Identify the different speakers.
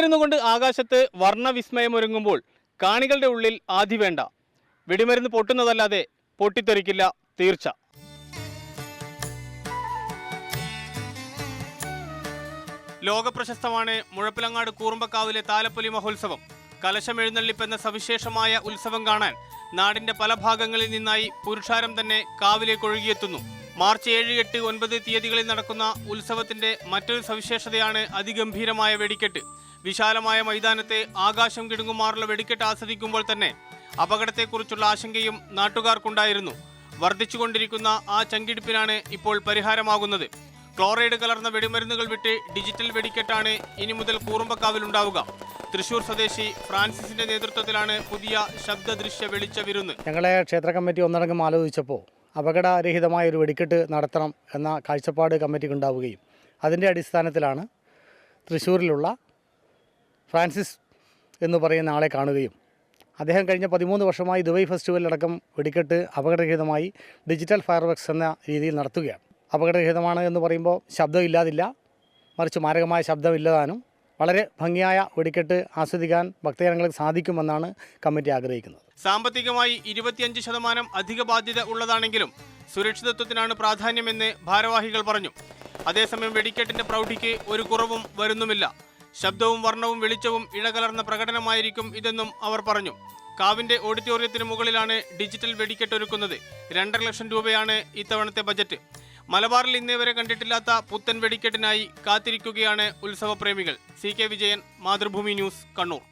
Speaker 1: കൊണ്ട് ആകാശത്ത് വർണ്ണവിസ്മയമൊരുങ്ങുമ്പോൾ കാണികളുടെ ഉള്ളിൽ ആധി വേണ്ട. വെടിമരുന്ന് പൊട്ടുന്നതല്ലാതെ പൊട്ടിത്തെറിക്കില്ല, തീർച്ച. ലോകപ്രശസ്തമാണ് മുഴപ്പിലങ്ങാട് കൂറുമ്പക്കാവിലെ താലപ്പൊലി മഹോത്സവം. കലശമെഴുന്നള്ളിപ്പെന്ന സവിശേഷമായ ഉത്സവം കാണാൻ നാടിന്റെ പല ഭാഗങ്ങളിൽ നിന്നായി പുരുഷാരം തന്നെ കാവിലേക്ക് ഒഴുകിയെത്തുന്നു. മാർച്ച് 7, 8, 9 തീയതികളിൽ നടക്കുന്ന ഉത്സവത്തിന്റെ മറ്റൊരു സവിശേഷതയാണ് അതിഗംഭീരമായ വെടിക്കെട്ട്. വിശാലമായ മൈതാനത്തെ ആകാശം കിടുങ്ങുമാറുള്ള വെടിക്കെട്ട് ആസ്വദിക്കുമ്പോൾ തന്നെ അപകടത്തെക്കുറിച്ചുള്ള ആശങ്കയും നാട്ടുകാർക്കുണ്ടായിരുന്നു. വർദ്ധിച്ചുകൊണ്ടിരിക്കുന്ന ആ ചങ്കിടിപ്പിനാണ് ഇപ്പോൾ പരിഹാരമാകുന്നത്. ക്ലോറൈഡ് കലർന്ന വെടിമരുന്നുകൾ വിട്ട് ഡിജിറ്റൽ വെടിക്കെട്ടാണ് ഇനി മുതൽ കൂറുമ്പക്കാവിലുണ്ടാവുക. തൃശൂർ സ്വദേശി ഫ്രാൻസിസിന്റെ നേതൃത്വത്തിലാണ് പുതിയ ശബ്ദദൃശ്യ വെളിച്ച വിരുന്ന്.
Speaker 2: ഞങ്ങളെ ക്ഷേത്ര കമ്മിറ്റി ഒന്നടങ്കം ആലോചിച്ചപ്പോൾ അപകടരഹിതമായ ഒരു വെടിക്കെട്ട് നടത്തണം എന്ന കാഴ്ചപ്പാട് കമ്മിറ്റിക്ക് ഉണ്ടാവുകയും അതിൻ്റെ അടിസ്ഥാനത്തിലാണ് തൃശ്ശൂരിലുള്ള ഫ്രാൻസിസ് എന്ന് പറയുന്ന ആളെ കാണുകയും അദ്ദേഹം കഴിഞ്ഞ 13 വർഷമായി ദുബായ് ഫെസ്റ്റിവലിലടക്കം വെടിക്കെട്ട് അപകടരഹിതമായി ഡിജിറ്റൽ ഫയർവർക്സ് എന്ന രീതിയിൽ നടത്തുകയാണ്. അപകടരഹിതമാണ് എന്ന് പറയുമ്പോൾ ശബ്ദമില്ലാതില്ല, മറിച്ച് മാരകമായ ശബ്ദമില്ലതാനും വളരെ ഭംഗിയായ വെടിക്കെട്ട് ആസ്വദിക്കാൻ ഭക്തജനങ്ങൾക്ക് സാധിക്കുമെന്നാണ് കമ്മിറ്റി ആഗ്രഹിക്കുന്നത്.
Speaker 1: സാമ്പത്തികമായി 25% അധിക ബാധ്യത ഉള്ളതാണെങ്കിലും സുരക്ഷിതത്വത്തിനാണ് പ്രാധാന്യമെന്ന് ഭാരവാഹികൾ പറഞ്ഞു. അതേസമയം വെടിക്കെട്ടിന്റെ പ്രൗഢിക്ക് ഒരു കുറവും വരുന്നുമില്ല. ശബ്ദവും വർണ്ണവും വെളിച്ചവും ഇഴകലർന്ന പ്രകടനമായിരിക്കും ഇതെന്നും അവർ പറഞ്ഞു. കാവിന്റെ ഓഡിറ്റോറിയത്തിന് മുകളിലാണ് ഡിജിറ്റൽ വെടിക്കെട്ട് ഒരുക്കുന്നത്. 2.5 ലക്ഷം രൂപയാണ് ഇത്തവണത്തെ ബജറ്റ്. മലബാറിൽ ഇന്നേവരെ കണ്ടിട്ടില്ലാത്ത പുത്തൻ വെടിക്കെട്ടിനായി കാത്തിരിക്കുകയാണ് ഉത്സവപ്രേമികൾ. CK Vijayan, Mathrubhumi news, Kannur.